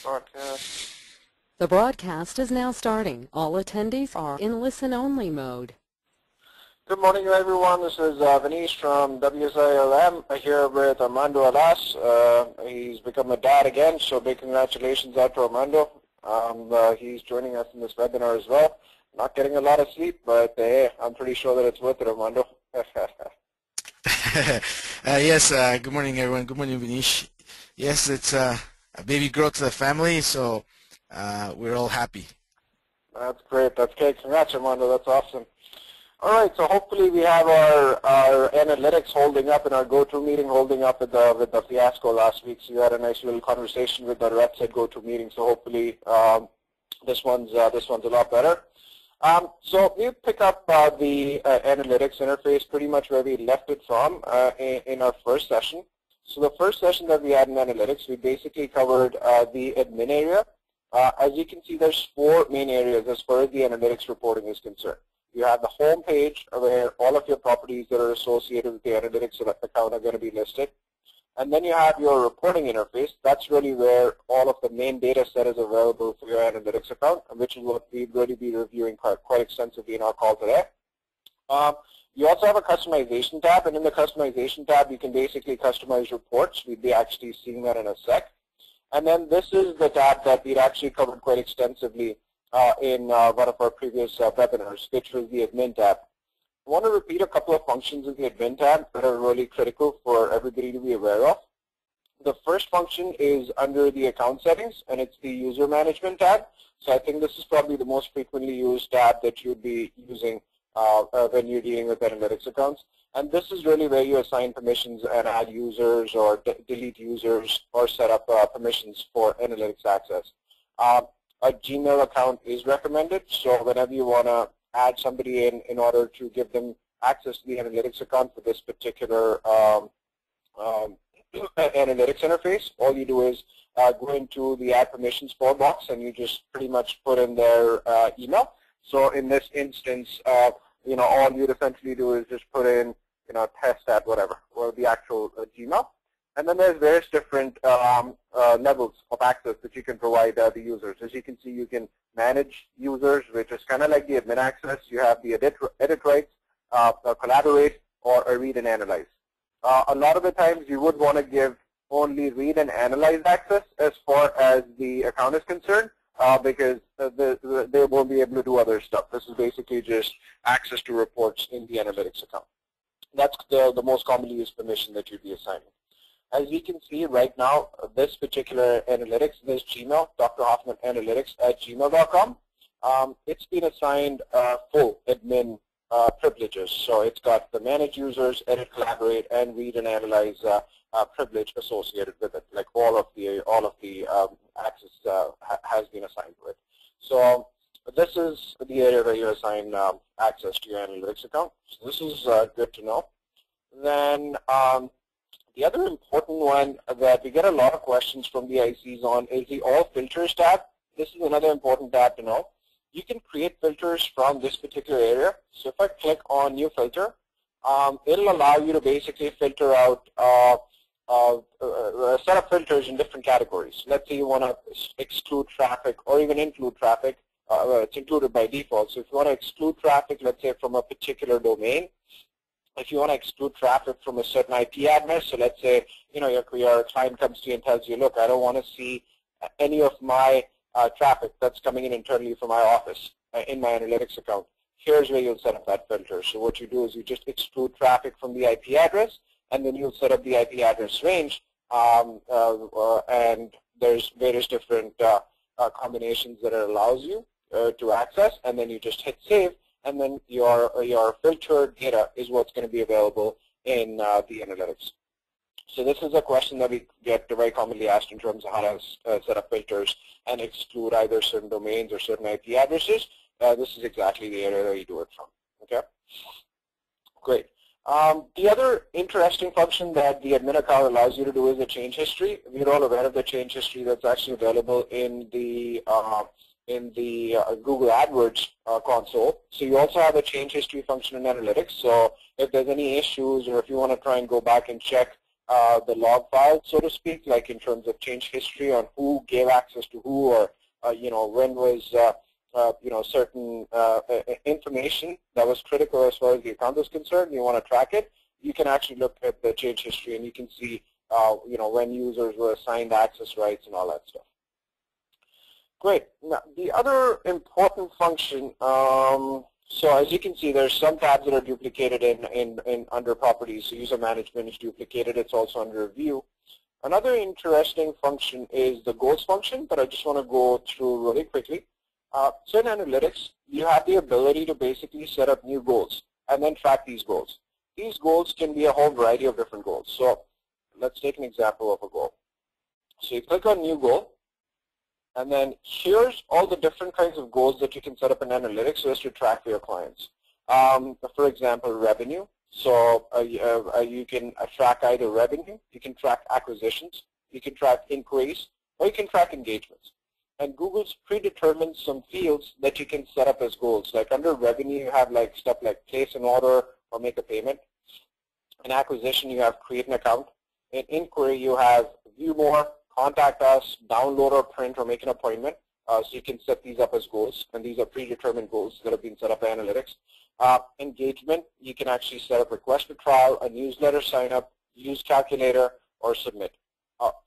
Broadcast. The broadcast is now starting. All attendees are in listen-only mode. Good morning, everyone. This is Vanish from WSI ALM here with Armando Alas. He's become a dad again, so big congratulations out to Armando. He's joining us in this webinar as well. Not getting a lot of sleep, but hey, I'm pretty sure that it's worth it, Armando. Yes, good morning, everyone. Good morning, Vanish. Yes, it's a baby girl to the family, so we're all happy. That's great. That's great. Congrats, Armando. That's awesome. All right, so hopefully we have our analytics holding up and our GoToMeeting holding up with the fiasco last week. So we had a nice little conversation with the reps at GoToMeeting. So hopefully this one's a lot better. So we pick up the analytics interface pretty much where we left it from in our first session. So the first session that we had in analytics, we basically covered the admin area. As you can see, there's 4 main areas as far as the analytics reporting is concerned. You have the home page where all of your properties that are associated with the analytics account are going to be listed. And then you have your reporting interface. That's really where all of the main data set is available for your analytics account, which is what we'll really be reviewing quite extensively in our call today. You also have a customization tab, and in the customization tab, you can basically customize reports. We'll be actually seeing that in a sec. And then this is the tab that we'd actually covered quite extensively in one of our previous webinars, which was the admin tab. I want to repeat a couple of functions in the admin tab that are really critical for everybody to be aware of. The first function is under the account settings, and it's the user management tab. So I think this is probably the most frequently used tab that you'd be using when you're dealing with analytics accounts. And this is really where you assign permissions and add users or delete users or set up permissions for analytics access. A Gmail account is recommended, so whenever you want to add somebody in order to give them access to the analytics account for this particular analytics interface, all you do is go into the add permissions for box and you just pretty much put in their email. So in this instance, all you'd essentially do is just put in, test at whatever, or the actual Gmail. And then there's various different levels of access that you can provide the users. As you can see, you can manage users, which is kind of like the admin access. You have the edit rights, collaborate, or read and analyze. A lot of the times you would want to give only read and analyze access as far as the account is concerned, because they won't be able to do other stuff. This is basically just access to reports in the analytics account. That's the most commonly used permission that you'd be assigning. As you can see right now, this particular analytics, this Gmail, Dr. Hoffman Analytics at gmail.com, it's been assigned full admin privileges. So it's got the manage users, edit, collaborate, and read and analyze privilege associated with it. Like all of the access has been assigned to it. So this is the area where you assign access to your analytics account. So this is good to know. Then the other important one that we get a lot of questions from the ICs on is the All Filters tab. This is another important tab to know. You can create filters from this particular area. So if I click on New Filter, it'll allow you to basically filter out a set of filters in different categories. Let's say you want to exclude traffic or even include traffic. It's included by default. So if you want to exclude traffic, let's say from a particular domain, if you want to exclude traffic from a certain IP address, so let's say your client comes to you and tells you, look, I don't want to see any of my traffic that's coming in internally from my office in my analytics account. Here's where you'll set up that filter. So what you do is you just exclude traffic from the IP address, and then you'll set up the IP address range, and there's various different combinations that it allows you to access, and then you just hit save, and then your filtered data is what's going to be available in the analytics. So this is a question that we get very commonly asked in terms of how to set up filters and exclude either certain domains or certain IP addresses. This is exactly the area that you do it from. Okay, great. The other interesting function that the admin account allows you to do is a change history. We're all aware of the change history that's actually available in the Google AdWords console. So you also have a change history function in analytics. So if there's any issues or if you want to try and go back and check the log file, so to speak, like in terms of change history on who gave access to who, or when was certain information that was critical as far as the account is concerned. You want to track it. You can actually look at the change history, and you can see when users were assigned access rights and all that stuff. Great. Now, the other important function, so as you can see, there's some tabs that are duplicated in under properties. So user management is duplicated. It's also under view. Another interesting function is the goals function that I just want to go through really quickly. So in analytics, you have the ability to basically set up new goals and then track these goals. These goals can be a whole variety of different goals. So let's take an example of a goal. So you click on new goal, and then here's all the different kinds of goals that you can set up in analytics so as to track for your clients. For example, revenue. So you can track either revenue, you can track acquisitions, you can track inquiries, or you can track engagements. And Google's predetermined some fields that you can set up as goals. Like under revenue, you have like stuff like place an order or make a payment. In acquisition, you have create an account. In inquiry, you have view more, contact us, download or print, or make an appointment. So you can set these up as goals, and these are predetermined goals that have been set up by analytics. Engagement, you can actually set up request for trial, a newsletter sign up, use calculator, or submit.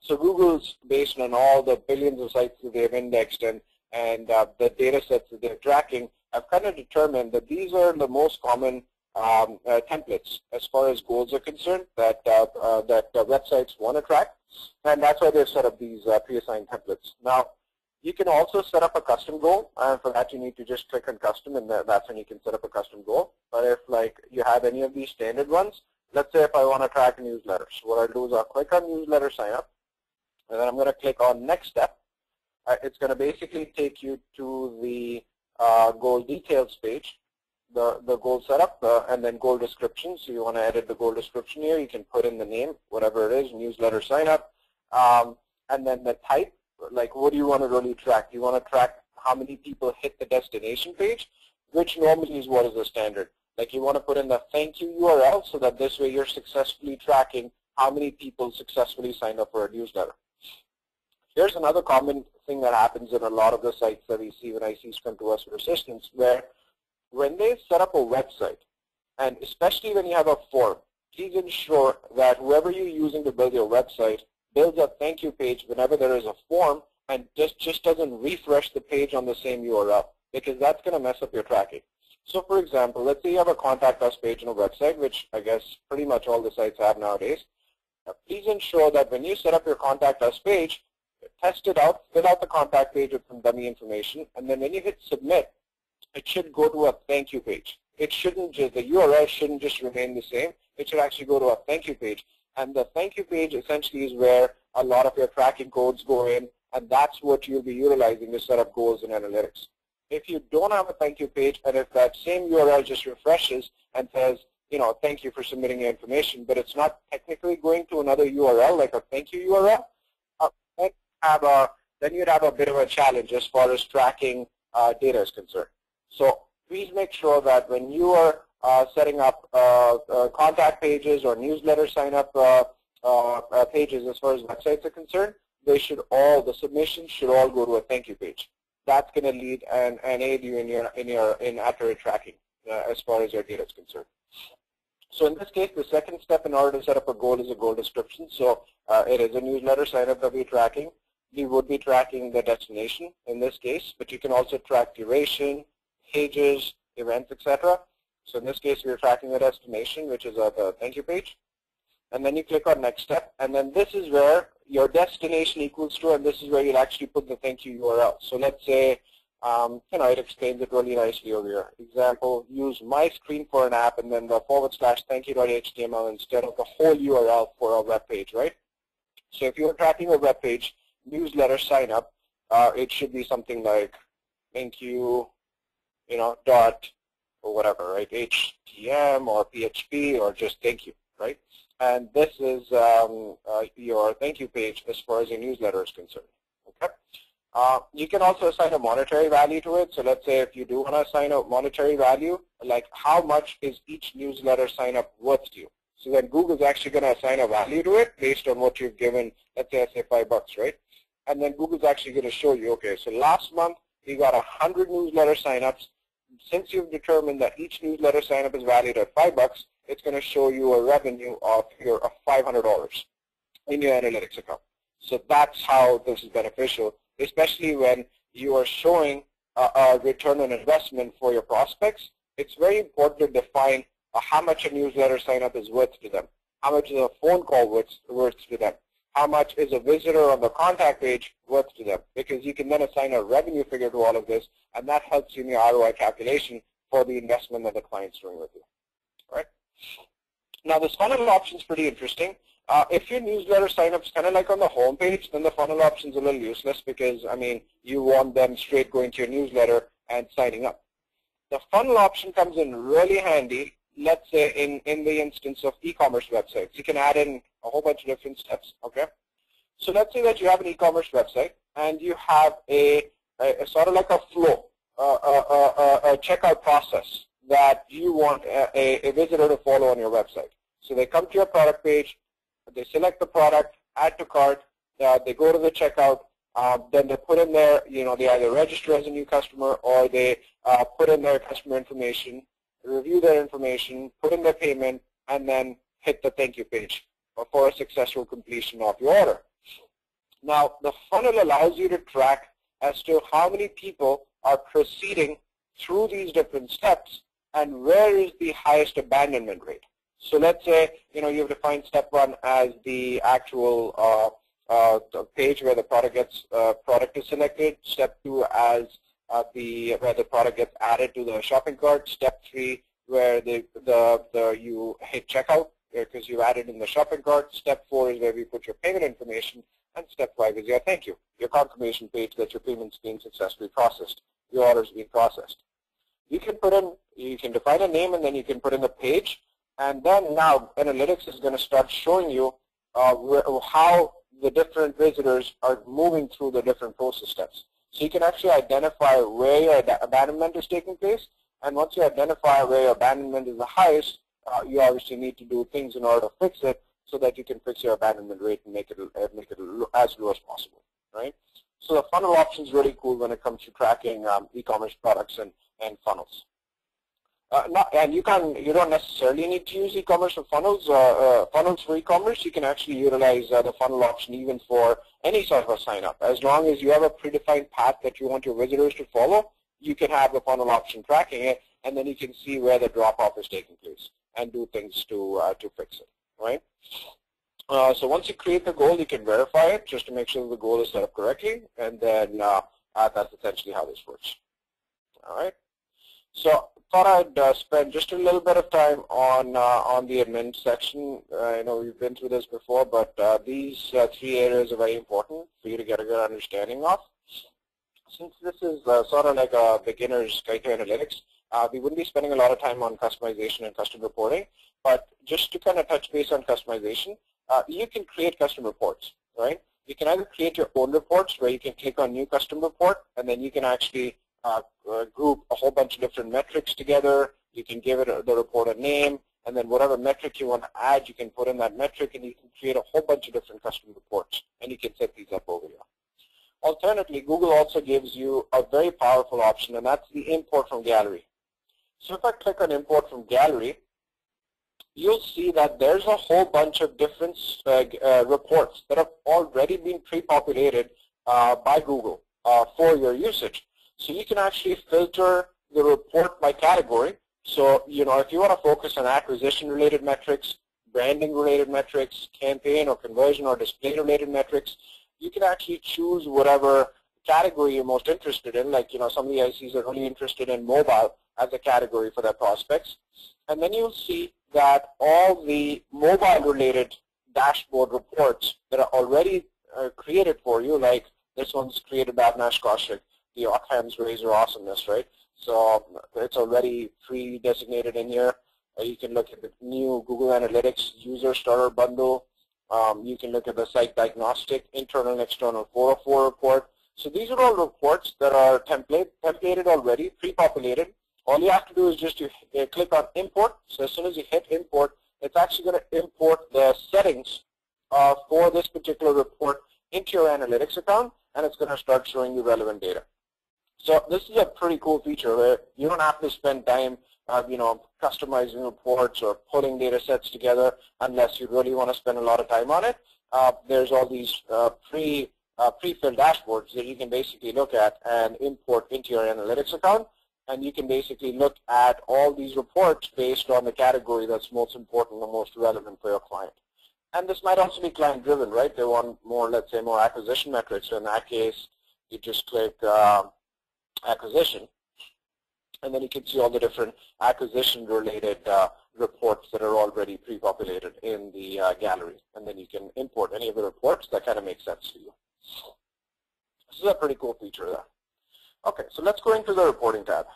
So Google's, based on all the billions of sites that they've indexed and the data sets that they're tracking, have kind of determined that these are the most common templates as far as goals are concerned that websites want to track, and that's why they've set up these pre-assigned templates. Now, you can also set up a custom goal, and for that you need to just click on custom, and that's when you can set up a custom goal. But if like you have any of these standard ones, let's say if I want to track newsletters, what I'll do is I'll click on newsletter sign up, and then I'm going to click on next step. It's going to basically take you to the goal details page, the goal setup, and then goal description. So you want to edit the goal description here. You can put in the name, whatever it is, newsletter sign up, and then the type. Like, what do you want to really track? Do you want to track how many people hit the destination page, which normally is what is the standard. Like, you want to put in the thank you URL so that this way you're successfully tracking how many people successfully signed up for a newsletter. Here's another common thing that happens in a lot of the sites that we see when ICs come to us for assistance, where when they set up a website, and especially when you have a form, please ensure that whoever you're using to build your website builds a thank you page whenever there is a form, and just doesn't refresh the page on the same URL, because that's going to mess up your tracking. So for example, let's say you have a contact us page on a website, which I guess pretty much all the sites have nowadays. Please ensure that when you set up your contact us page, test it out, fill out the contact page with some dummy information, and then when you hit submit, it should go to a thank you page. It shouldn't just, the URL shouldn't just remain the same. It should actually go to a thank you page. And the thank you page essentially is where a lot of your tracking codes go in, and that's what you'll be utilizing to set up goals in analytics. If you don't have a thank you page, and if that same URL just refreshes and says, thank you for submitting your information, but it's not technically going to another URL, like a thank you URL, then you'd have a bit of a challenge as far as tracking data is concerned. So please make sure that when you are setting up contact pages or newsletter sign up pages as far as websites are concerned, the submissions should all go to a thank you page. That's going to lead and aid you in accurate tracking as far as your data is concerned. So in this case, the second step in order to set up a goal is a goal description. So it is a newsletter sign up that we're tracking. We would be tracking the destination in this case, but you can also track duration, pages, events, etc. So in this case, we're tracking the destination, which is the thank you page. And then you click on next step, and then this is where your destination equals to, and this is where you'll actually put the thank you URL. So let's say, it explains it really nicely over here. Example, use my screen for an app, and then the /thankyou.html instead of the whole URL for a web page, right? So if you're tracking a web page, newsletter sign up, it should be something like thank you, dot or whatever, right? HTML or PHP or just thank you, right? And this is your thank you page as far as your newsletter is concerned. Okay. You can also assign a monetary value to it. So let's say if you do want to assign a monetary value, like how much is each newsletter sign up worth to you? So then Google's actually going to assign a value to it based on what you've given. Let's say I say $5, right? And then Google's actually going to show you, okay, so last month you got 100 newsletter signups. Since you've determined that each newsletter signup is valued at $5, it's going to show you a revenue of $500 in your analytics account. So that's how this is beneficial, especially when you are showing a return on investment for your prospects. It's very important to define how much a newsletter sign up is worth to them, how much is a phone call worth to them, how much is a visitor on the contact page worth to them, because you can then assign a revenue figure to all of this, and that helps you in your ROI calculation for the investment that the client's doing with you. All right? Now, this funnel option is pretty interesting. If your newsletter sign-up is kind of like on the home page, then the funnel option is a little useless because, I mean, you want them straight going to your newsletter and signing up. The funnel option comes in really handy, let's say, in the instance of e-commerce websites. You can add in a whole bunch of different steps, okay? So let's say that you have an e-commerce website and you have a sort of like a flow, a checkout process that you want a visitor to follow on your website. So they come to your product page, they select the product, add to cart, they go to the checkout, then they put in their, they either register as a new customer or they put in their customer information, review their information, put in their payment, and then hit the thank you page for a successful completion of your order. Now, the funnel allows you to track as to how many people are proceeding through these different steps and where is the highest abandonment rate. So let's say, you have defined step 1 as the actual the page where the product is selected, step 2 as where the product gets added to the shopping cart, step 3 where you hit checkout because you added in the shopping cart, step 4 is where we put your payment information, and step 5 is your thank you, your confirmation page that your payment's being successfully processed, your order's being processed. You can define a name and then you can put in the page, and then now analytics is going to start showing you how the different visitors are moving through the different process steps. So you can actually identify where your abandonment is taking place, and once you identify where your abandonment is the highest, you obviously need to do things in order to fix it so that you can fix your abandonment rate and make it as low as possible, right? So the funnel option is really cool when it comes to tracking e-commerce products and funnels. And you don't necessarily need to use e-commerce or funnels. Funnels for e-commerce, you can actually utilize the funnel option even for any sort of a sign-up. As long as you have a predefined path that you want your visitors to follow, you can have the funnel option tracking it, and then you can see where the drop-off is taking place and do things to fix it, right? So once you create the goal, you can verify it just to make sure the goal is set up correctly, and then that's essentially how this works. All right. So thought I'd spend just a little bit of time on the admin section. I know we've been through this before, but these 3 areas are very important for you to get a good understanding of. Since this is sort of like a beginner's guide to analytics, we wouldn't be spending a lot of time on customization and custom reporting, but just to kind of touch base on customization, you can create custom reports, right? You can either create your own reports where you can click on new custom report, and then you can actually group a whole bunch of different metrics together. You can give it the report a name, and then whatever metric you want to add, you can put in that metric, and you can create a whole bunch of different custom reports, and you can set these up over here. Alternatively, Google also gives you a very powerful option, and that's the import from gallery. So if I click on import from gallery, you'll see that there's a whole bunch of different reports that have already been pre-populated by Google for your usage. So you can actually filter the report by category. So, if you want to focus on acquisition-related metrics, branding-related metrics, campaign or conversion or display-related metrics, you can actually choose whatever category you're most interested in. Like, some of the ICs are really interested in mobile as a category for their prospects. And then you'll see that all the mobile-related dashboard reports that are already created for you, like this one's created by Avinash Kaushik, the Occam's Razor Awesomeness, right? So it's already pre-designated in here. You can look at the new Google Analytics User Starter Bundle. You can look at the Site Diagnostic Internal and External 404 report. So these are all reports that are templated already, pre-populated. All you have to do is just to click on import. So as soon as you hit import, it's actually going to import the settings for this particular report into your analytics account, and it's going to start showing you relevant data. So this is a pretty cool feature where you don't have to spend time customizing reports or pulling data sets together unless you really want to spend a lot of time on it. There's all these pre-filled dashboards that you can basically look at and import into your analytics account, and you can basically look at all these reports based on the category that's most important or most relevant for your client. And this might also be client-driven, right? They want more, let's say, more acquisition metrics. So in that case, you just click acquisition, and then you can see all the different acquisition-related reports that are already pre-populated in the gallery. And then you can import any of the reports that kind of make sense to you. This is a pretty cool feature there. Okay, so let's go into the reporting tab.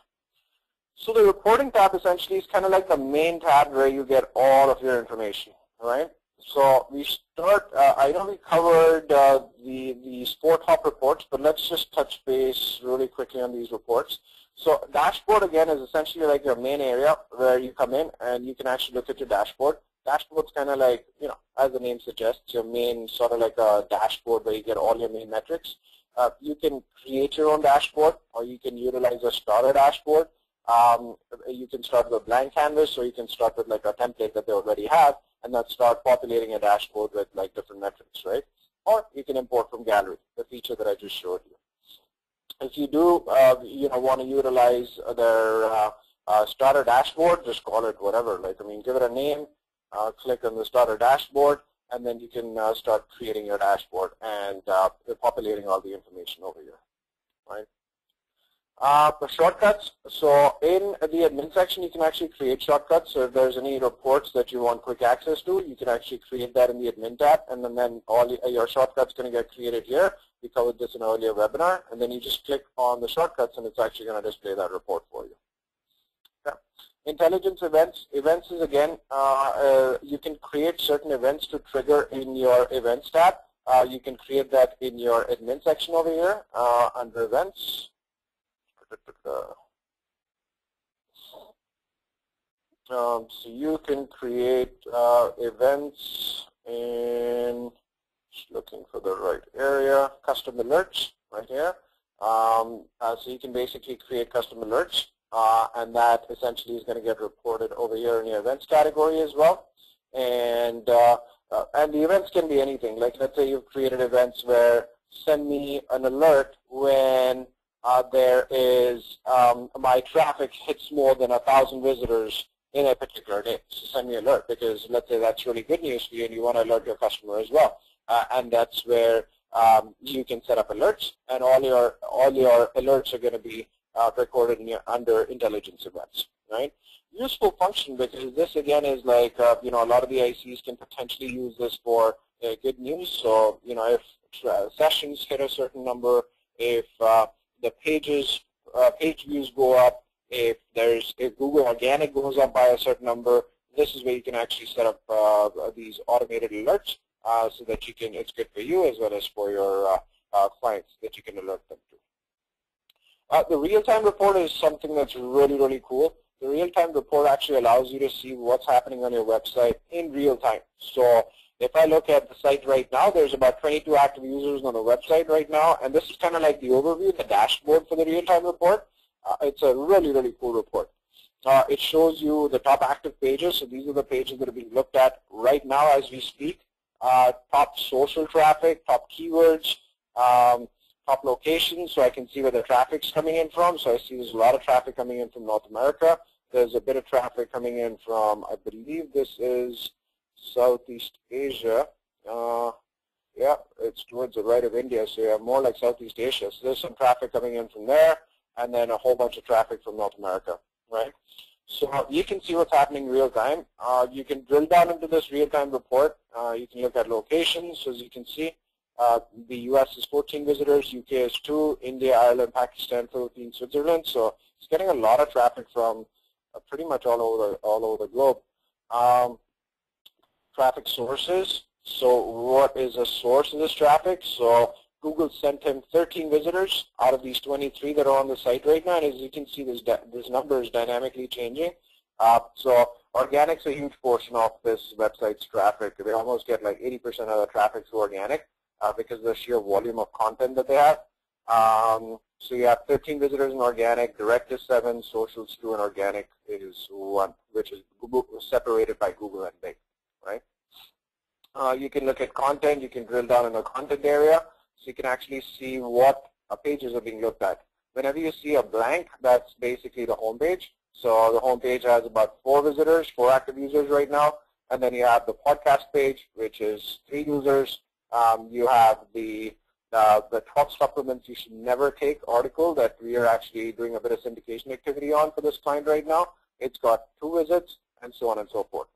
So the reporting tab essentially is kind of like the main tab where you get all of your information, right? So we start, I know we covered the sport hop reports, but let's just touch base really quickly on these reports. So dashboard, again, is essentially like your main area where you come in and you can actually look at your dashboard. Dashboard's kind of like, as the name suggests, your main sort of like a dashboard where you get all your main metrics. You can create your own dashboard, or you can utilize a starter dashboard. You can start with a blank canvas, or you can start with like a template that they already have, and then start populating a dashboard with like different metrics, right? Or you can import from gallery, the feature that I just showed you. If you do, want to utilize their starter dashboard, just call it whatever. Like, give it a name, click on the starter dashboard, and then you can start creating your dashboard and populating all the information over here, right? The shortcuts, so in the admin section you can actually create shortcuts. So if there's any reports that you want quick access to, you can actually create that in the admin tab, and then all your shortcuts going to get created here. We covered this in an earlier webinar, and then you just click on the shortcuts and it's actually going to display that report for you. Okay. Intelligence events. Events is again, you can create certain events to trigger in your events tab. You can create that in your admin section over here under events. So you can create events in, just looking for the right area, custom alerts right here. So you can basically create custom alerts, and that essentially is going to get reported over here in your events category as well. And the events can be anything. Like, let's say you've created events where send me an alert when there is my traffic hits more than 1,000 visitors in a particular day. So send me an alert, because let's say that's really good news for you and you want to alert your customer as well. And that's where you can set up alerts, and all your alerts are going to be recorded in under intelligence events, right? Useful function, because this again is like a lot of the ICs can potentially use this for good news. So if sessions hit a certain number, if the page views go up, if Google Organic goes up by a certain number, this is where you can actually set up these automated alerts so that it's good for you as well as for your clients that you can alert them to. The real-time report is something that's really, really cool. The real-time report actually allows you to see what's happening on your website in real time. So if I look at the site right now, there's about 22 active users on the website right now, and this is kind of like the overview, the dashboard for the real-time report. It's a really, really cool report. It shows you the top active pages, so these are the pages that are being looked at right now as we speak. Top social traffic, top keywords, top locations, so I can see where the traffic's coming in from. So I see there's a lot of traffic coming in from North America. There's a bit of traffic coming in from, I believe this is Southeast Asia. Yeah, it's towards the right of India, so you have more like Southeast Asia. So there's some traffic coming in from there, and then a whole bunch of traffic from North America, right? So you can see what's happening real time. You can drill down into this real-time report. You can look at locations, as you can see. The US is 14 visitors, UK is 2, India, Ireland, Pakistan, Philippines, Switzerland. So it's getting a lot of traffic from pretty much all over the globe. Traffic sources. So what is a source of this traffic? So Google sent him 13 visitors out of these 23 that are on the site right now, and as you can see, this number is dynamically changing. So Organic's a huge portion of this website's traffic. They almost get like 80% of the traffic through organic because of the sheer volume of content that they have. So you have 13 visitors in organic, direct is 7, socials 2, and organic is 1, which is separated by Google and Bing, right? You can look at content. You can drill down in the content area, so you can actually see what pages are being looked at. Whenever you see a blank, that's basically the home page. So the home page has about 4 visitors, 4 active users right now, and then you have the podcast page, which is 3 users. You have the 12 supplements you should never take article that we are actually doing a bit of syndication activity on for this client right now. It's got 2 visits, and so on and so forth.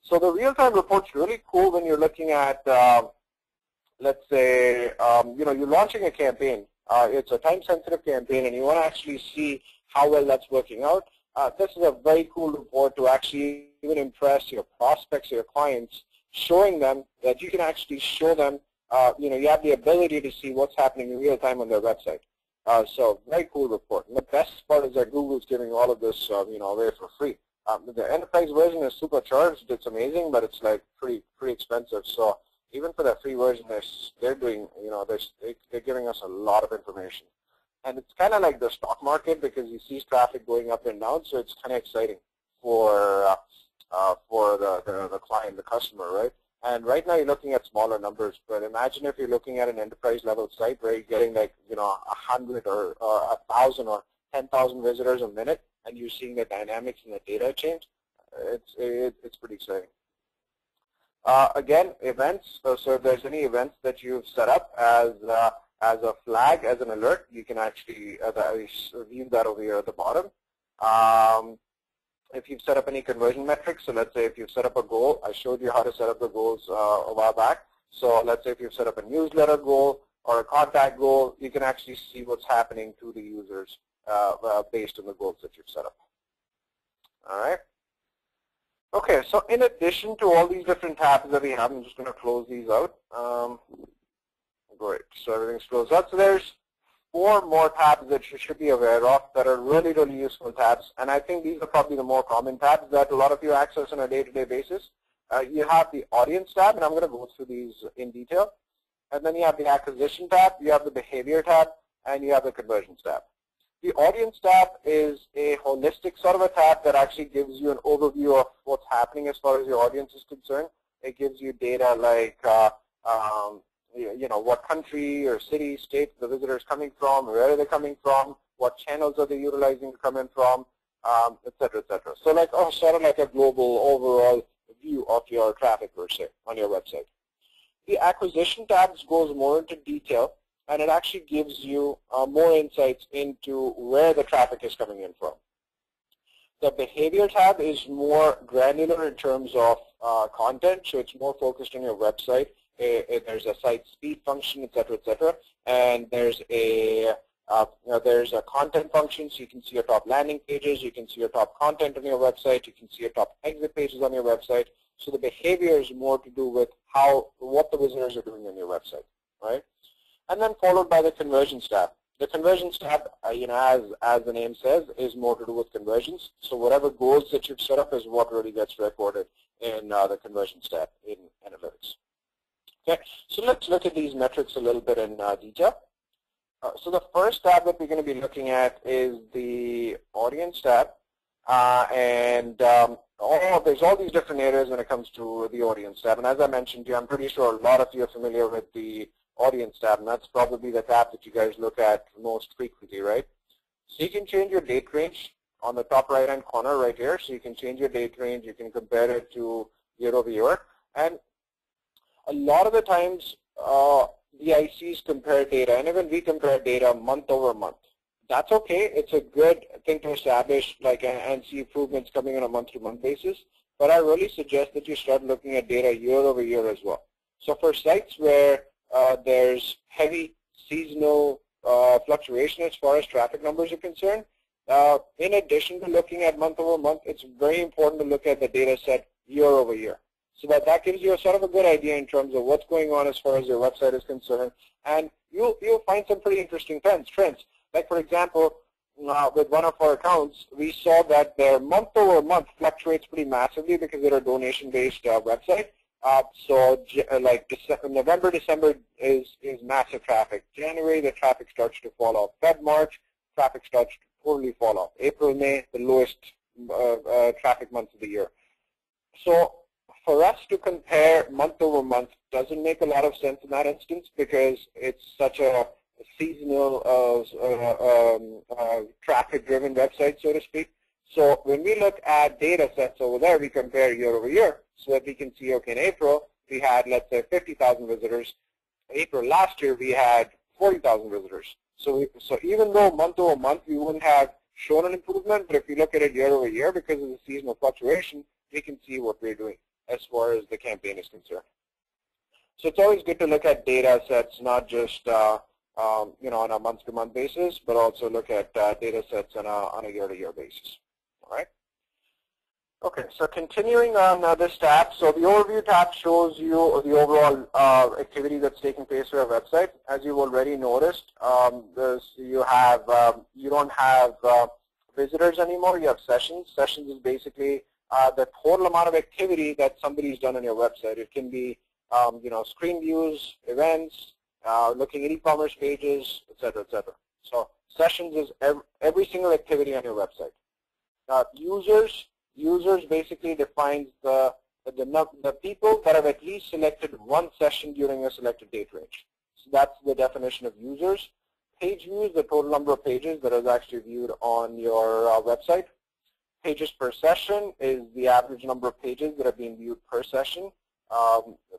So the real-time report's really cool when you're looking at, let's say, you're launching a campaign. It's a time-sensitive campaign, and you want to actually see how well that's working out. This is a very cool report to actually even impress your prospects, your clients, showing them that you can actually show them, you have the ability to see what's happening in real time on their website. So very cool report. And the best part is that Google's giving all of this, away for free. The enterprise version is supercharged. It's amazing, but it's like pretty expensive. So even for the free version, they're doing, they're giving us a lot of information. And it's kind of like the stock market because you see traffic going up and down. So it's kind of exciting for the client, the customer, right? And right now you're looking at smaller numbers, but imagine if you're looking at an enterprise level site where you're getting like 100 or 1,000 or 10,000 visitors a minute, and you're seeing the dynamics and the data change. It's pretty exciting. Again, events. So if there's any events that you've set up as a flag, as an alert, you can actually view that over here at the bottom. If you've set up any conversion metrics, so let's say if you've set up a goal, I showed you how to set up the goals a while back. So let's say if you've set up a newsletter goal or a contact goal, you can actually see what's happening to the users based on the goals that you've set up. All right. Okay, so in addition to all these different tabs that we have, I'm just going to close these out. Great, so everything's closed out. So there's 4 more tabs that you should be aware of that are really, really useful tabs. And I think these are probably the more common tabs that a lot of you access on a day-to-day basis. You have the audience tab, and I'm going to go through these in detail. And then you have the acquisition tab, you have the behavior tab, and you have the conversions tab. The audience tab is a holistic sort of a tab that actually gives you an overview of what's happening as far as your audience is concerned. It gives you data like what country or city, state the visitor is coming from, where are they coming from, what channels are they utilizing to come in from, et cetera, et cetera. So like sort of like a global overall view of your traffic per se on your website. The acquisition tabs goes more into detail, and it actually gives you more insights into where the traffic is coming in from. The behavior tab is more granular in terms of content, so it's more focused on your website. There's a site speed function, et cetera, and there's a content function, so you can see your top landing pages, you can see your top content on your website, you can see your top exit pages on your website. So the behavior is more to do with what the visitors are doing on your website, right? And then followed by the conversions tab. The conversions tab, as the name says, is more to do with conversions. So whatever goals that you've set up is what really gets recorded in the conversions tab in analytics. Okay, so let's look at these metrics a little bit in detail. So the first tab that we're going to be looking at is the audience tab, there's all these different areas when it comes to the audience tab. And as I mentioned to you, I'm pretty sure a lot of you are familiar with the audience tab, and that's probably the tab that you guys look at most frequently, right? So you can change your date range on the top right-hand corner right here. So you can change your date range. You can compare it to year over year. And a lot of the times, the ICs compare data, and even we compare data month over month. That's okay. It's a good thing to establish, and see improvements coming on a month-to-month basis. But I really suggest that you start looking at data year over year as well. So for sites where there's heavy seasonal fluctuation as far as traffic numbers are concerned, in addition to looking at month over month, it's very important to look at the data set year over year. So that gives you a sort of a good idea in terms of what's going on as far as your website is concerned. And you'll find some pretty interesting trends. Like, for example, with one of our accounts, we saw that their month-over-month fluctuates pretty massively because they're a donation-based website. Like November, December is massive traffic. January, the traffic starts to fall off. Feb, March, traffic starts to totally fall off. April, May, the lowest traffic months of the year. So for us to compare month-over-month doesn't make a lot of sense in that instance because it's such a seasonal traffic-driven website, so to speak. So when we look at data sets over there, we compare year over year so that we can see, okay, in April, we had, let's say, 50,000 visitors. April last year, we had 40,000 visitors. So even though month over month, we wouldn't have shown an improvement, but if you look at it year over year, because of the seasonal fluctuation, we can see what we're doing as far as the campaign is concerned. So it's always good to look at data sets, not just on a month-to-month basis, but also look at data sets on a year-to-year basis. All right. Okay, so continuing on this tab, so the overview tab shows you the overall activity that's taking place on our website. As you've already noticed, you don't have visitors anymore. You have sessions. Sessions is basically the total amount of activity that somebody's done on your website. It can be screen views, events, looking at e-commerce pages, etc., etc. So sessions is every single activity on your website. Users basically defines the people that have at least selected one session during a selected date range. So that's the definition of users. Page views, the total number of pages that is actually viewed on your website. Pages per session is the average number of pages that are being viewed per session.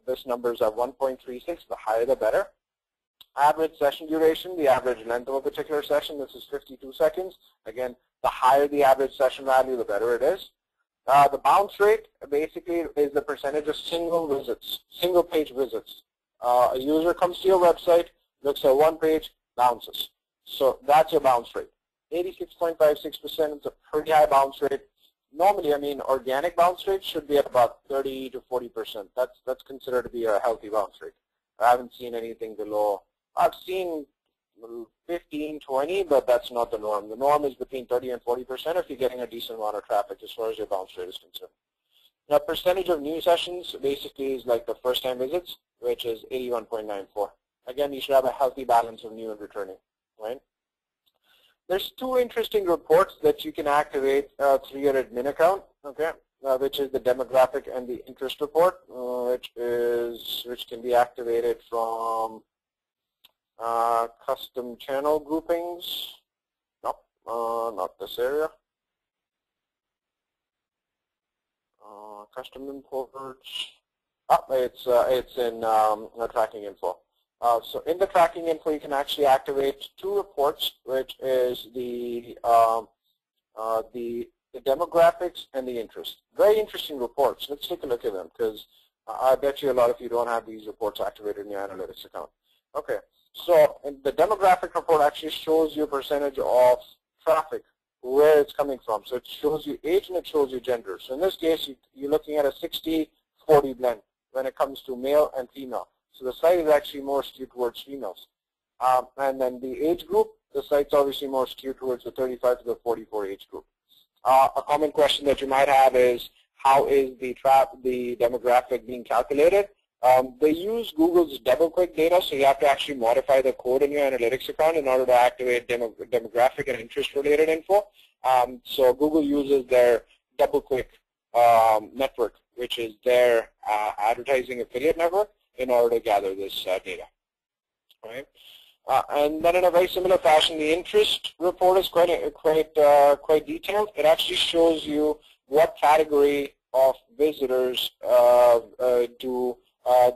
This numbers are 1.36. The higher, the better. Average session duration, the average length of a particular session. This is 52 seconds. Again, the higher the average session value, the better it is. The bounce rate basically is the percentage of single page visits. A user comes to your website, looks at one page, bounces. So that's your bounce rate. 86.56% is a pretty high bounce rate. Normally, I mean, organic bounce rate should be at about 30 to 40%. That's considered to be a healthy bounce rate. I haven't seen anything below. I've seen 15, 20, but that's not the norm. The norm is between 30 and 40% if you're getting a decent amount of traffic as far as your bounce rate is concerned. Now, percentage of new sessions basically is like the first-time visits, which is 81.94. Again, you should have a healthy balance of new and returning, right? There's two interesting reports that you can activate through your admin account, okay, which is the demographic and the interest report, which can be activated from custom channel groupings. Nope, not this area. Custom imports. It's in tracking info. So in the tracking info, you can actually activate two reports, which is the demographics and the interest. Very interesting reports. Let's take a look at them because I bet you a lot of you don't have these reports activated in your analytics account. Okay, so the demographic report actually shows you a percentage of traffic, where it's coming from. So it shows you age and it shows you gender. So in this case, you're looking at a 60-40 blend when it comes to male and female. So the site is actually more skewed towards females. And then the age group, the site's obviously more skewed towards the 35 to the 44 age group. A common question that you might have is, how is the demographic being calculated? They use Google's DoubleClick data, so you have to actually modify the code in your analytics account in order to activate demographic and interest-related info. So Google uses their DoubleClick network, which is their advertising affiliate network, in order to gather this data. Right? And then in a very similar fashion, the interest report is quite detailed. It actually shows you what category of visitors do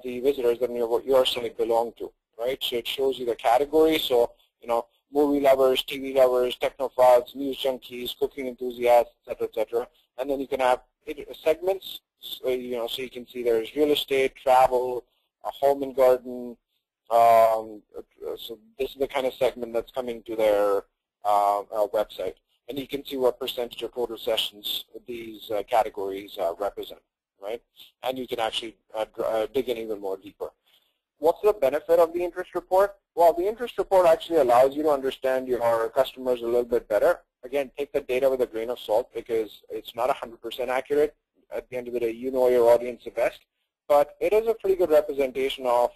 the visitors that your site belong to, right? So it shows you the category. So, movie lovers, TV lovers, technophiles, news junkies, cooking enthusiasts, etc., etc. And then you can have segments. So, so you can see there's real estate, travel, home and garden. So this is the kind of segment that's coming to their website. And you can see what percentage of total sessions these categories represent, right? And you can actually dig in even more deeper. What's the benefit of the interest report? Well, the interest report actually allows you to understand your customers a little bit better. Again, take the data with a grain of salt because it's not 100% accurate. At the end of the day, you know your audience the best. But it is a pretty good representation of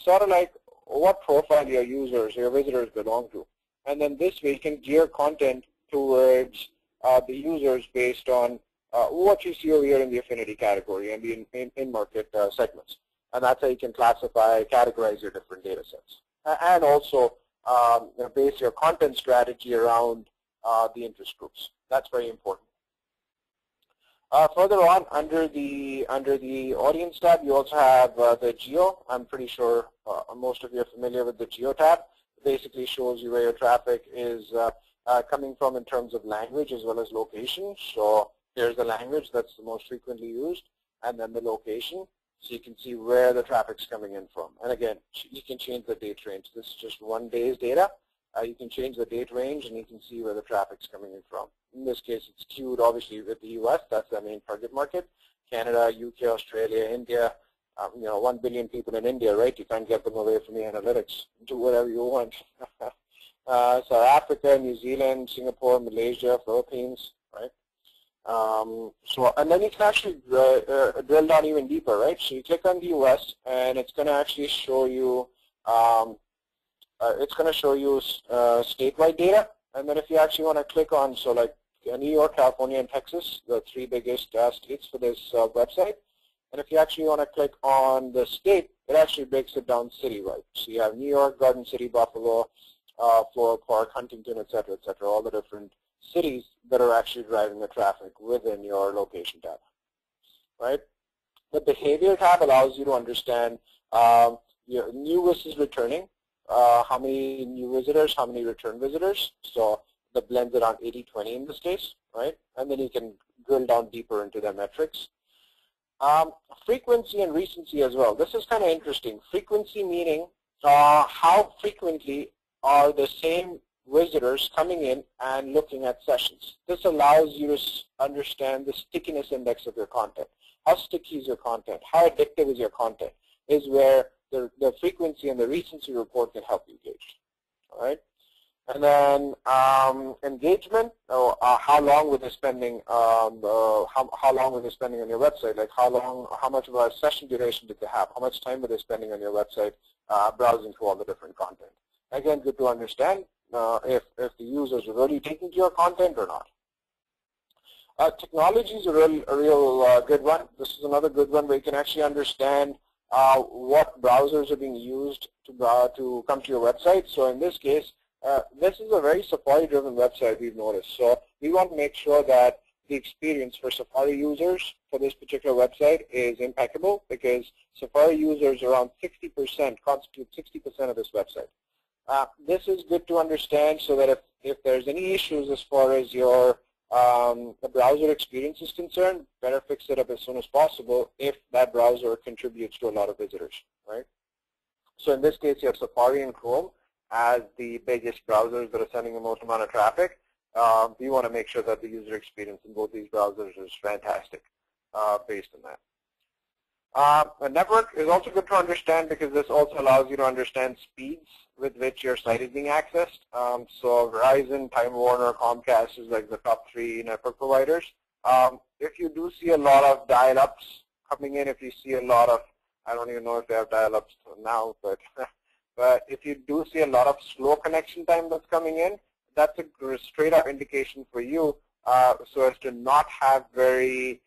sort of like what profile your users, your visitors belong to. And then this way, you can gear content towards the users based on what you see over here in the affinity category and the in-market segments. And that's how you can classify, categorize your different data sets. And also base your content strategy around the interest groups. That's very important. Further on, under the audience tab, you also have the geo. I'm pretty sure most of you are familiar with the geo tab. It basically shows you where your traffic is coming from in terms of language as well as location. So here's the language that's the most frequently used, and then the location. So you can see where the traffic's coming in from. And again, you can change the date range. This is just 1 day's data. You can change the date range, and you can see where the traffic's coming in from. In this case, it's skewed, obviously, with the U.S. That's the main target market. Canada, UK, Australia, India. 1 billion people in India, right? You can't get them away from the analytics. Do whatever you want. South Africa, New Zealand, Singapore, Malaysia, Philippines, right? And then you can actually drill down even deeper, right? So you click on the U.S. and it's going to actually show you statewide data. And then if you actually want to click on, so like New York, California, and Texas, the 3 biggest states for this website. And if you actually want to click on the state, it actually breaks it down citywide. So you have New York, Garden City, Buffalo, Floral Park, Huntington, et cetera, all the different cities that are actually driving the traffic within your location tab, right? The behavior tab allows you to understand your new versus returning, how many new visitors, how many return visitors. So the blends around 80-20 in this case, right? And then you can drill down deeper into the metrics. Frequency and recency as well. This is kind of interesting. Frequency meaning how frequently are the same visitors coming in and looking at sessions. This allows you to understand the stickiness index of your content. How sticky is your content? How addictive is your content? Is where the frequency and the recency report can help you gauge. All right. And then engagement. How long were they spending? How long were they spending on your website? Like how much of a session duration did they have? How much time were they spending on your website browsing through all the different content? Again, good to understand if the users are really taking to your content or not. Technology is a real good one. This is another good one where you can actually understand what browsers are being used to come to your website. So in this case, this is a very Safari-driven website, we've noticed. So we want to make sure that the experience for Safari users for this particular website is impeccable because Safari users around 60% constitute 60% of this website. This is good to understand so that if there's any issues as far as your the browser experience is concerned, better fix it up as soon as possible if that browser contributes to a lot of visitors, right? So in this case, you have Safari and Chrome as the biggest browsers that are sending the most amount of traffic. You want to make sure that the user experience in both these browsers is fantastic based on that. A network is also good to understand because this also allows you to understand speeds with which your site is being accessed. So Verizon, Time Warner, Comcast is like the top 3 network providers. If you do see a lot of dial-ups coming in, if you see a lot of, I don't even know if they have dial-ups now, but if you do see a lot of slow connection time that's coming in, that's a straight up indication for you so as to not have very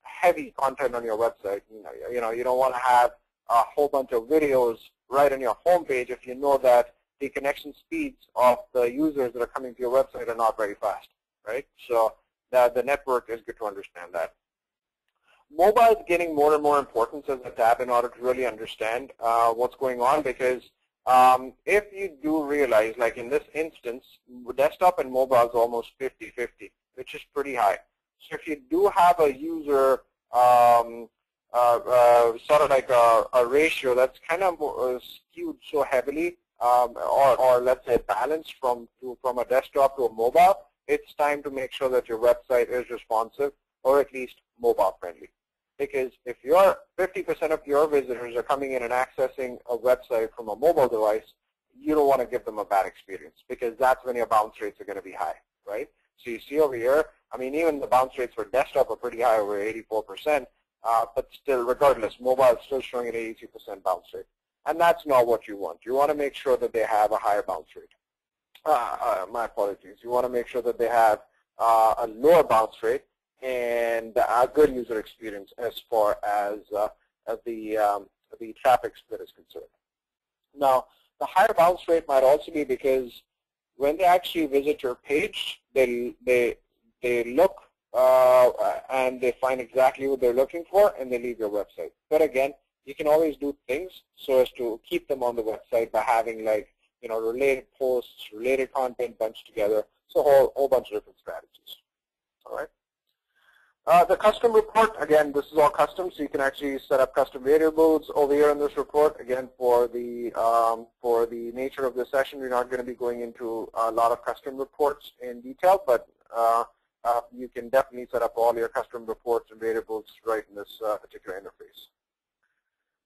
heavy content on your website. You don't want to have a whole bunch of videos right on your home page if you know that the connection speeds of the users that are coming to your website are not very fast, right? So the network is good to understand that. Mobile is getting more and more importance as a tab in order to really understand what's going on because if you do realize, like in this instance, desktop and mobile is almost 50-50, which is pretty high. So if you do have a user sort of like a ratio that's kind of skewed so heavily or let's say balanced from a desktop to a mobile, it's time to make sure that your website is responsive or at least mobile friendly. Because if 50% of your visitors are coming in and accessing a website from a mobile device, you don't want to give them a bad experience, because that's when your bounce rates are going to be high, right? So you see over here, I mean, even the bounce rates for desktop are pretty high, over 84%, but still, regardless, mobile is still showing an 82% bounce rate. And that's not what you want. You want to make sure that they have a higher bounce rate. My apologies. You want to make sure that they have a lower bounce rate and a good user experience as far as the traffic split is concerned. Now, the higher bounce rate might also be because when they actually visit your page, they look and they find exactly what they're looking for, and they leave your website. But again, you can always do things so as to keep them on the website by having, like, you know, related posts, related content bunched together. So a whole bunch of different strategies. All right. The custom report, again, this is all custom, so you can actually set up custom variables over here in this report. Again, for the nature of this session, we're not going to be going into a lot of custom reports in detail, but you can definitely set up all your custom reports and variables right in this particular interface.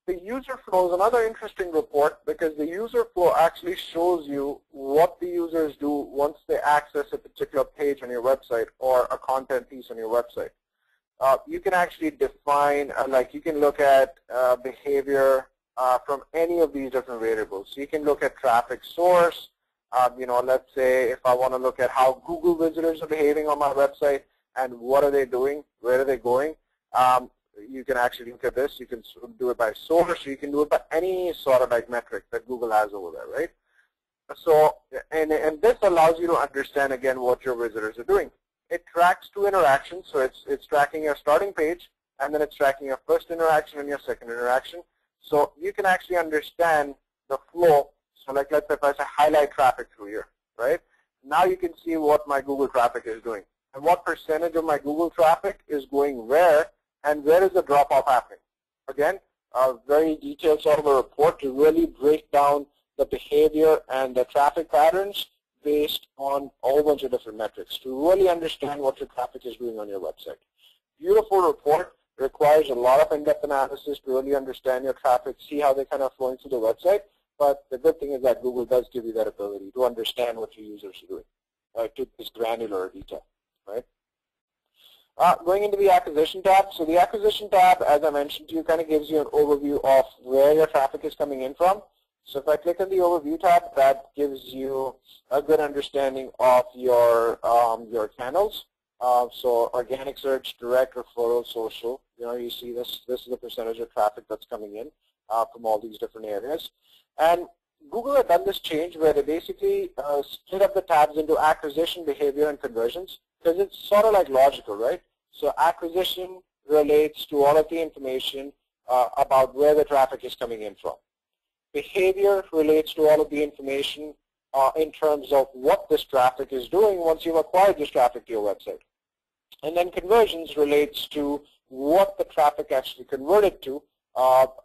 The user flow is another interesting report, because the user flow actually shows you what the users do once they access a particular page on your website or a content piece on your website. You can actually define, like, you can look at behavior from any of these different variables. So you can look at traffic source. You know, let's say if I want to look at how Google visitors are behaving on my website and what are they doing, where are they going, you can actually look at this. You can do it by source. You can do it by any sort of like metric that Google has over there, right? So, and this allows you to understand, again, what your visitors are doing. It tracks 2 interactions, so it's tracking your starting page, and then it's tracking your first interaction and your second interaction. So you can actually understand the flow. So like, let's say if I say highlight traffic through here, right? Now you can see what my Google traffic is doing and what percentage of my Google traffic is going where, and where is the drop-off happening. Again, a very detailed sort of a report to really break down the behavior and the traffic patterns based on a whole bunch of different metrics to really understand what your traffic is doing on your website. Beautiful report, requires a lot of in-depth analysis to really understand your traffic, see how they're kind of flowing through the website. But the good thing is that Google does give you that ability to understand what your users are doing to this granular detail, right? Going into the acquisition tab. So the acquisition tab, as I mentioned to you, kind of gives you an overview of where your traffic is coming in from. So if I click on the overview tab, that gives you a good understanding of your channels. So organic search, direct, referral, social. You know, you see this is the percentage of traffic that's coming in from all these different areas. And Google had done this change where they basically split up the tabs into acquisition, behavior, and conversions, because it's sort of like logical, right? So acquisition relates to all of the information about where the traffic is coming in from. Behavior relates to all of the information in terms of what this traffic is doing once you've acquired this traffic to your website. And then conversions relates to what the traffic actually converted to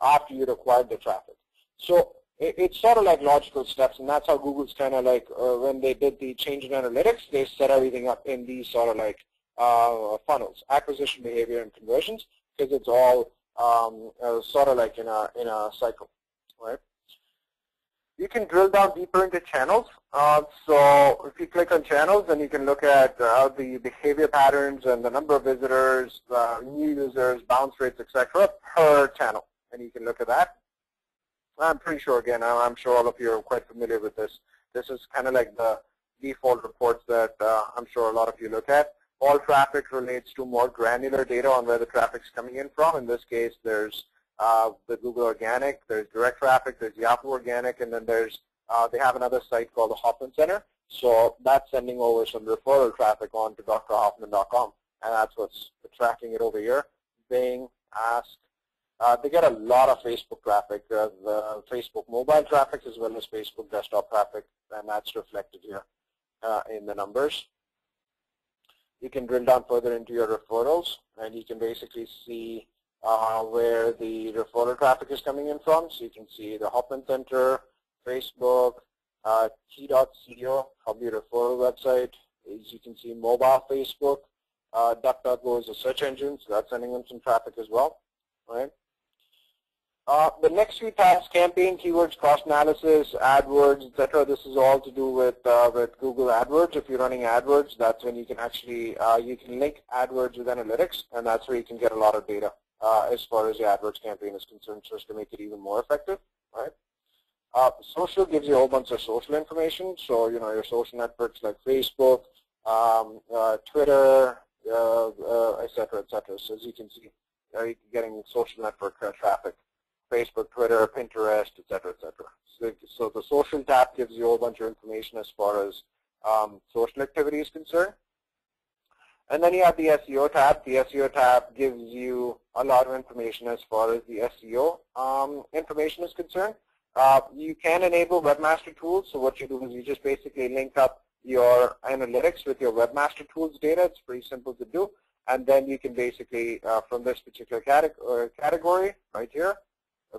after you'd acquired the traffic. So it's sort of like logical steps, and that's how Google's kind of like, when they did the change in analytics, they set everything up in these sort of like funnels, acquisition, behavior, and conversions, because it's all sort of like in a cycle, right? You can drill down deeper into channels. So if you click on channels, then you can look at the behavior patterns and the number of visitors, new users, bounce rates, etc. per channel, and you can look at that. I'm pretty sure, again, I'm sure all of you are quite familiar with this. This is kind of like the default reports that I'm sure a lot of you look at. All traffic relates to more granular data on where the traffic is coming in from. In this case, there's the Google Organic, there's direct traffic, there's Yahoo Organic, and then there's they have another site called the Hoffman Center. So that's sending over some referral traffic on to drhoffman.com, and that's what's tracking it over here. Bing, Ask. They get a lot of Facebook traffic, the Facebook mobile traffic as well as Facebook desktop traffic, and that's reflected here in the numbers. You can drill down further into your referrals, and you can basically see where the referral traffic is coming in from. So you can see the Hoffman Center, Facebook, T.co, probably a referral website. As you can see, mobile Facebook, DuckDuckGo is a search engine, so that's sending them some traffic as well, right? The next few tabs, campaign, keywords, cost analysis, AdWords, etc. This is all to do with Google AdWords. If you're running AdWords, that's when you can actually you can link AdWords with analytics, and that's where you can get a lot of data as far as your AdWords campaign is concerned, so as to make it even more effective, right? Social gives you a whole bunch of social information. So your social networks like Facebook, Twitter, etc., etc. So as you can see, you're getting social network traffic. Facebook, Twitter, Pinterest, etc., etc. So the social tab gives you a whole bunch of information as far as social activity is concerned. And then you have the SEO tab. The SEO tab gives you a lot of information as far as the SEO information is concerned. You can enable Webmaster Tools. So what you do is you just basically link up your analytics with your Webmaster Tools data. It's pretty simple to do. And then you can basically, from this particular category right here,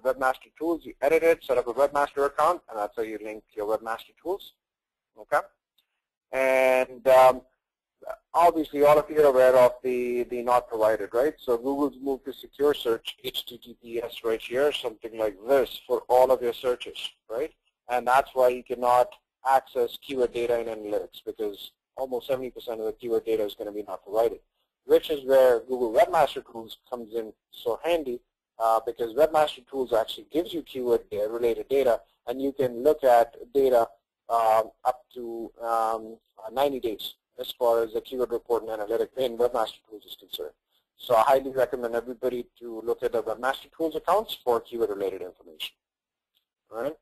Webmaster Tools, you edit it, set up a Webmaster account, and that's how you link your Webmaster Tools. Okay? And obviously, all of you are aware of the not provided, right? So Google's moved to secure search, HTTPS right here, something like this for all of your searches, right? And that's why you cannot access keyword data in analytics, because almost 70% of the keyword data is going to be not provided, which is where Google Webmaster Tools comes in so handy. Because Webmaster Tools actually gives you keyword-related data, and you can look at data up to 90 days as far as the keyword report and analytic in Webmaster Tools is concerned. So I highly recommend everybody to look at the Webmaster Tools accounts for keyword-related information. All right?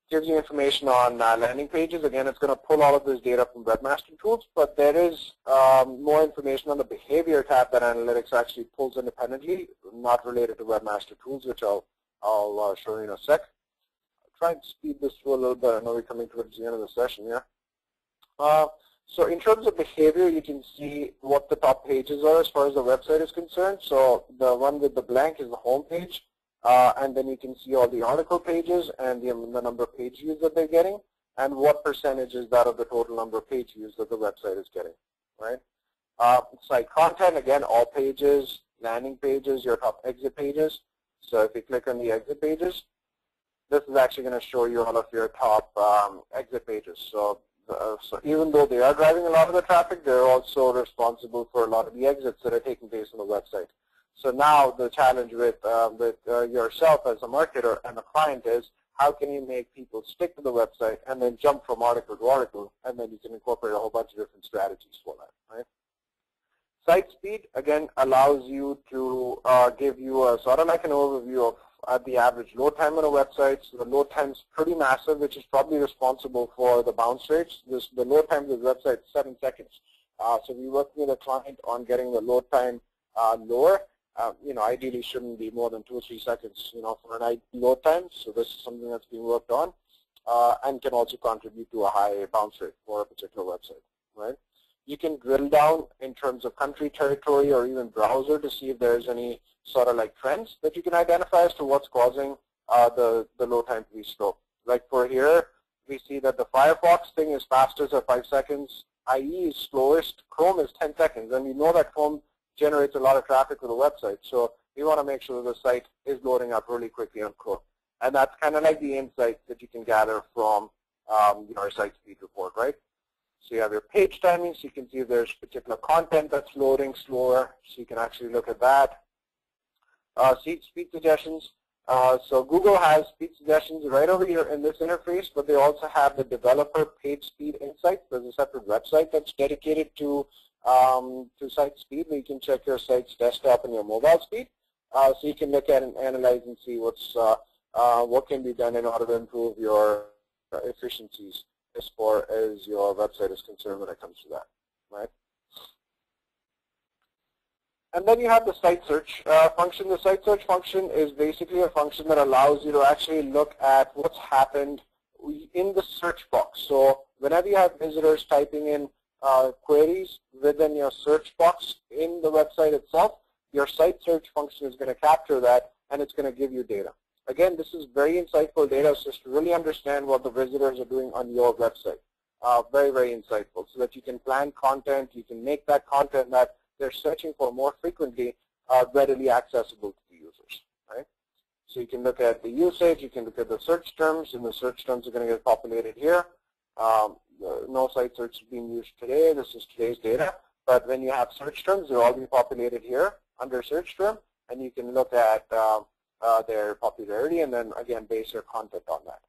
Gives you information on landing pages. Again, it's going to pull all of this data from Webmaster Tools, but there is more information on the behavior tab that analytics actually pulls independently, not related to Webmaster Tools, which I'll show you in a sec. I'll try and speed this through a little bit. I know we're coming towards the end of the session here. So in terms of behavior, you can see what the top pages are as far as the website is concerned. So the one with the blank is the home page. And then you can see all the article pages and the number of page views that they're getting, and what percentage is that of the total number of page views that the website is getting, right? Site content, again, all pages, landing pages, your top exit pages. So if you click on the exit pages, this is actually going to show you all of your top exit pages. So even though they are driving a lot of the traffic, they're also responsible for a lot of the exits that are taking place on the website. So now the challenge with yourself as a marketer and a client is, how can you make people stick to the website and then jump from article to article, and then you can incorporate a whole bunch of different strategies for that, right? Site speed, again, allows you to give you a sort of like an overview of the average load time on a website. So the load time is pretty massive, which is probably responsible for the bounce rates. The load time of the website is 7 seconds. So we're working with a client on getting the load time lower. Ideally shouldn't be more than 2 or 3 seconds, for an ideal load time. So this is something that's being worked on, and can also contribute to a high bounce rate for a particular website, right? You can drill down in terms of country, territory, or even browser to see if there's any sort of like trends that you can identify as to what's causing the load time to be slow. Like for here, we see that the Firefox thing is fastest at 5 seconds, IE is slowest, Chrome is 10 seconds, and we know that Chrome generates a lot of traffic to the website. So we want to make sure that the site is loading up really quickly on Chrome. And that's kind of like the insights that you can gather from your site speed report, right? So you have your page timing, so you can see if there's particular content that's loading slower, so you can actually look at that. Speed suggestions. So Google has speed suggestions right over here in this interface, but they also have the developer page speed insights. There's a separate website that's dedicated to site speed, where you can check your site's desktop and your mobile speed. So you can look at and analyze and see what can be done in order to improve your efficiencies as far as your website is concerned when it comes to that, right? And then you have the site search function. The site search function is basically a function that allows you to actually look at what's happened in the search box. So whenever you have visitors typing in queries within your search box in the website itself, your site search function is going to capture that, and it's going to give you data. Again, this is very insightful data, just to really understand what the visitors are doing on your website. Very, very insightful, so that you can plan content, you can make that content that they're searching for more frequently are readily accessible to the users, right? So you can look at the usage, you can look at the search terms, and the search terms are going to get populated here. No site search is being used today. This is today's data. But when you have search terms, they're all being populated here under search term, and you can look at their popularity and then, again, base your content on that,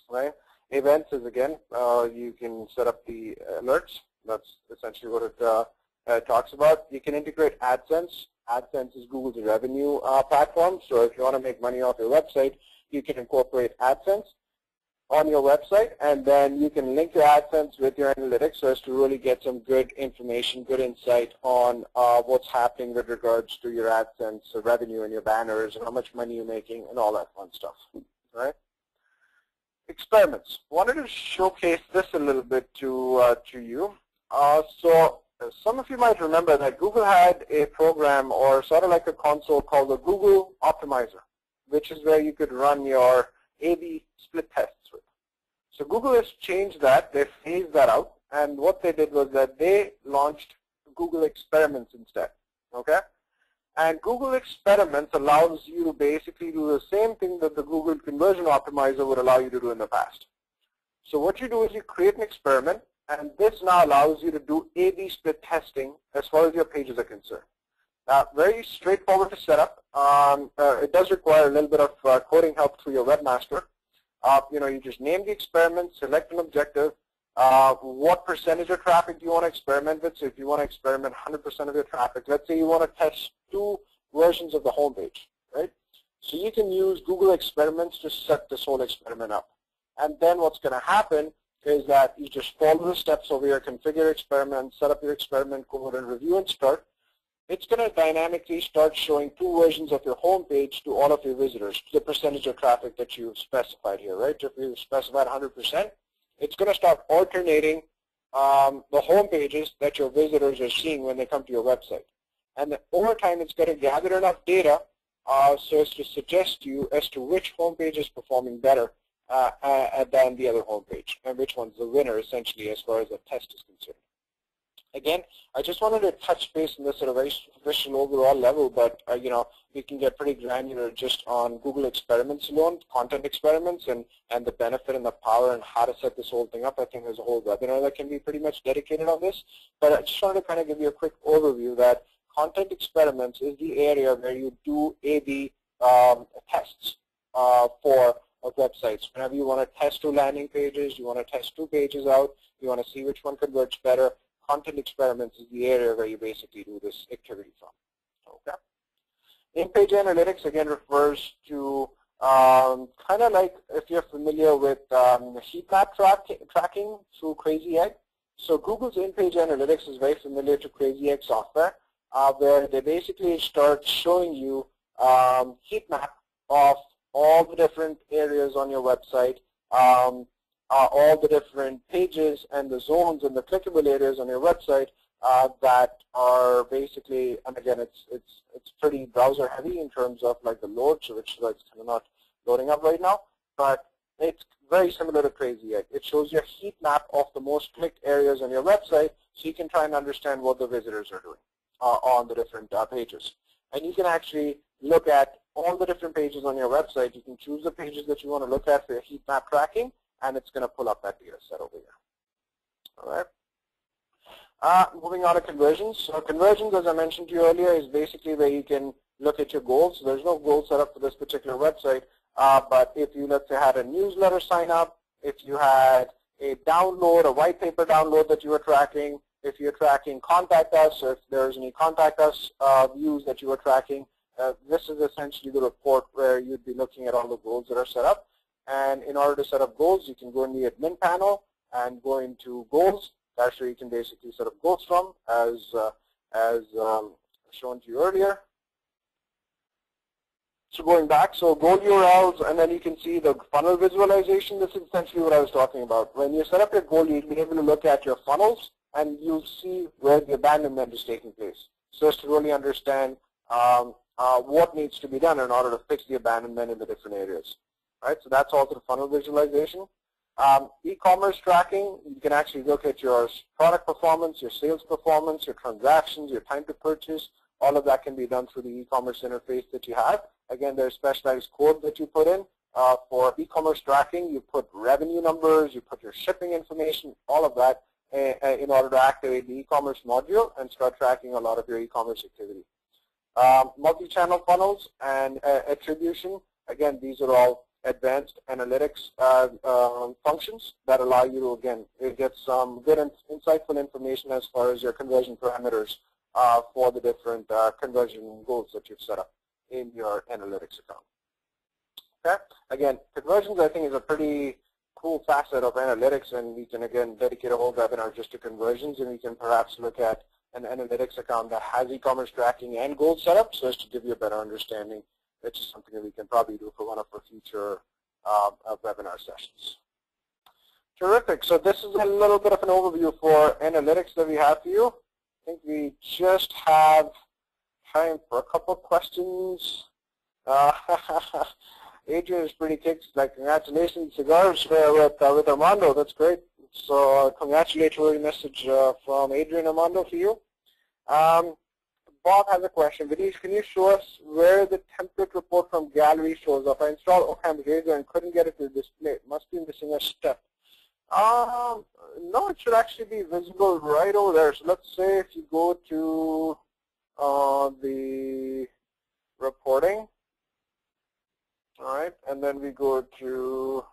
right? Events is, again, you can set up the alerts. That's essentially what it talks about. You can integrate AdSense. AdSense is Google's revenue platform. So if you want to make money off your website, you can incorporate AdSense on your website, and then you can link your AdSense with your analytics so as to really get some good information, good insight on what's happening with regards to your AdSense revenue and your banners and how much money you're making and all that fun stuff, right? Experiments. Wanted to showcase this a little bit to you. So some of you might remember that Google had a program or sort of like a console called the Google Optimizer, which is where you could run your A/B split tests with. So Google has changed that. They phased that out, and what they did was that they launched Google Experiments instead, okay? And Google Experiments allows you to basically do the same thing that the Google Conversion Optimizer would allow you to do in the past. So what you do is you create an experiment, and this now allows you to do A/B split testing as far as your pages are concerned. Very straightforward to set up. It does require a little bit of coding help through your webmaster. You just name the experiment, select an objective, what percentage of traffic do you want to experiment with. So if you want to experiment 100% of your traffic, let's say you want to test 2 versions of the homepage, right? So you can use Google Experiments to set this whole experiment up. And then what's going to happen is that you just follow the steps over here, configure experiment, set up your experiment code, and review and start. It's going to dynamically start showing 2 versions of your home page to all of your visitors, the percentage of traffic that you specified here, right? If you specified 100%, it's going to start alternating the home pages that your visitors are seeing when they come to your website. And then over time, it's going to gather enough data so as to suggest you as to which home page is performing better than the other home page, and which one's the winner, essentially, as far as the test is concerned. Again, I just wanted to touch base on this at a very superficial overall level, but we can get pretty granular just on Google Experiments alone, content experiments, and the benefit and the power and how to set this whole thing up. I think there's a whole webinar that can be pretty much dedicated on this, but I just wanted to kind of give you a quick overview that content experiments is the area where you do A/B tests for websites. Whenever you want to test 2 landing pages, you want to test 2 pages out, you want to see which one converts better, content experiments is the area where you basically do this activity from. Okay. In-page analytics, again, refers to kind of like if you're familiar with heat map tracking through Crazy Egg. So Google's in-page analytics is very familiar to Crazy Egg software, where they basically start showing you heat map of all the different areas on your website, all the different pages and the zones and the clickable areas on your website that are basically, and again, it's pretty browser heavy in terms of like the load, so which is kind of not loading up right now, but it's very similar to Crazy Egg. It shows you a heat map of the most clicked areas on your website, so you can try and understand what the visitors are doing on the different pages. And you can actually look at all the different pages on your website. You can choose the pages that you want to look at for your heat map tracking, and it's going to pull up that data set over here. All right. Moving on to conversions. So conversions, as I mentioned to you earlier, is basically where you can look at your goals. So there's no goal set up for this particular website, but if you, let's say, had a newsletter sign up, if you had a download, a white paper download that you were tracking, if you're tracking contact us, or if there's any contact us views that you were tracking, this is essentially the report where you'd be looking at all the goals that are set up. And in order to set up goals, you can go in the admin panel and go into goals. That's where you can basically set up goals from, as shown to you earlier. So going back, so goal URLs, and then you can see the funnel visualization. This is essentially what I was talking about. When you set up your goal, you'll be able to look at your funnels, and you'll see where the abandonment is taking place. So as to really understand what needs to be done in order to fix the abandonment in the different areas. Right, so that's also the funnel visualization. E-commerce tracking, you can actually look at your product performance, your sales performance, your transactions, your time to purchase. All of that can be done through the e-commerce interface that you have. Again, there's specialized code that you put in. For e-commerce tracking, you put revenue numbers, you put your shipping information, all of that in order to activate the e-commerce module and start tracking a lot of your e-commerce activity. Multi-channel funnels and attribution, again, these are all advanced analytics functions that allow you to, again, get some good and insightful information as far as your conversion parameters for the different conversion goals that you've set up in your analytics account. Okay. Again, conversions, I think, is a pretty cool facet of analytics, and we can, again, dedicate a whole webinar just to conversions, and we can perhaps look at an analytics account that has e-commerce tracking and goals set up so as to give you a better understanding, which is something that we can probably do for one of our future webinar sessions. Terrific. So this is a little bit of an overview for analytics that we have for you. I think we just have time for a couple of questions. Adrian is pretty kicked. Like, congratulations, cigars with Armando. That's great. So congratulatory message from Adrian Armando for you. Bob has a question. Vineesh, can you show us where the template report from Gallery shows up? I installed Occam's Razor and couldn't get it to display. It must be missing a step. No, it should actually be visible right over there. So let's say if you go to the reporting, all right, and then we go to,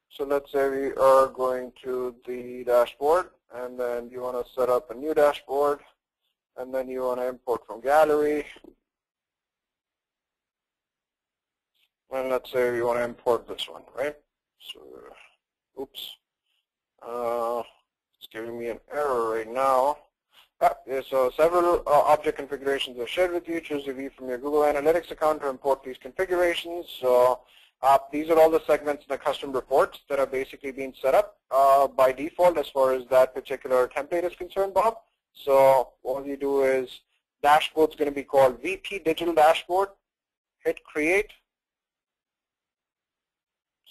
so let's say we are going to the dashboard, and then you want to set up a new dashboard, and then you want to import from Gallery. And let's say we want to import this one, right? So, oops. It's giving me an error right now. So several object configurations are shared with you. Choose a view from your Google Analytics account to import these configurations. So these are all the segments in the custom reports that are basically being set up by default as far as that particular template is concerned, Bob. So all you do is dashboard's going to be called VP Digital Dashboard. Hit Create.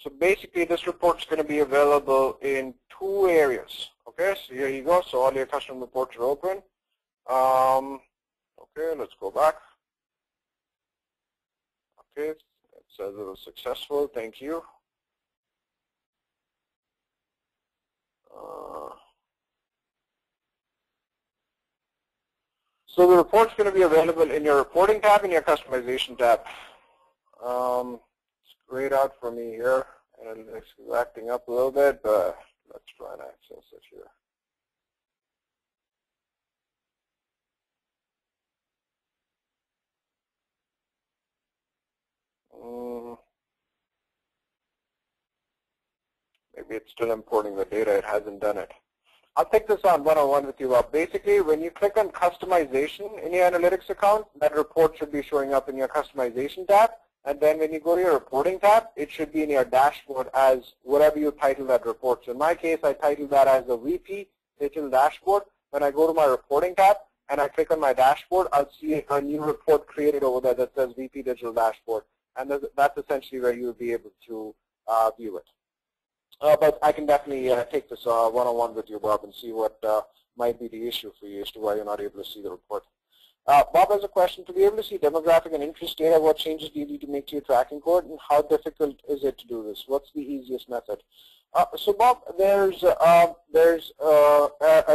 So basically this report is going to be available in 2 areas. Okay, so here you go. So all your custom reports are open. Okay, let's go back. Okay, it says it was successful. Thank you. So the report's going to be available in your reporting tab and your customization tab. It's grayed out for me here, and it's acting up a little bit, but let's try and access it here. Maybe it's still importing the data. It hasn't done it. I'll take this on one-on-one with you, Bob. Basically, when you click on customization in your analytics account, that report should be showing up in your customization tab. And then when you go to your reporting tab, it should be in your dashboard as whatever you title that report. So in my case, I titled that as the VP Digital Dashboard. When I go to my reporting tab and I click on my dashboard, I'll see a new report created over there that says VP Digital Dashboard. And that's essentially where you'll be able to view it. But I can definitely take this one-on-one with you, Bob, and see what might be the issue for you as to why you're not able to see the report. Bob has a question. To be able to see demographic and interest data, what changes do you need to make to your tracking code, and how difficult is it to do this? What's the easiest method? So, Bob, there's a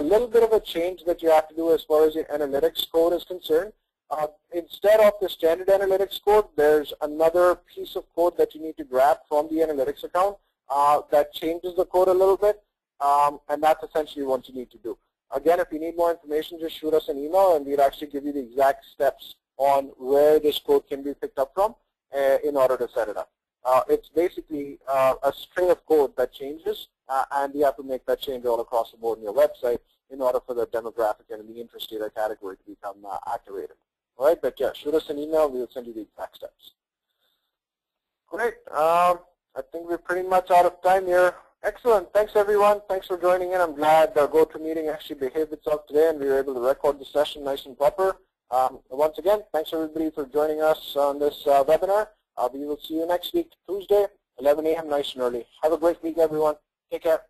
little bit of a change that you have to do as far as your analytics code is concerned. Instead of the standard analytics code, there's another piece of code that you need to grab from the analytics account that changes the code a little bit, and that's essentially what you need to do. Again, if you need more information, just shoot us an email, and we'll actually give you the exact steps on where this code can be picked up from in order to set it up. It's basically a string of code that changes, and you have to make that change all across the board in your website in order for the demographic and the interest data category to become activated. All right, but yeah, shoot us an email. We'll send you the exact steps. Great. I think we're pretty much out of time here. Excellent. Thanks, everyone. Thanks for joining in. I'm glad the GoToMeeting actually behaved itself today, and we were able to record the session nice and proper. Once again, thanks, everybody, for joining us on this webinar. We will see you next week, Tuesday, 11 a.m. nice and early. Have a great week, everyone. Take care.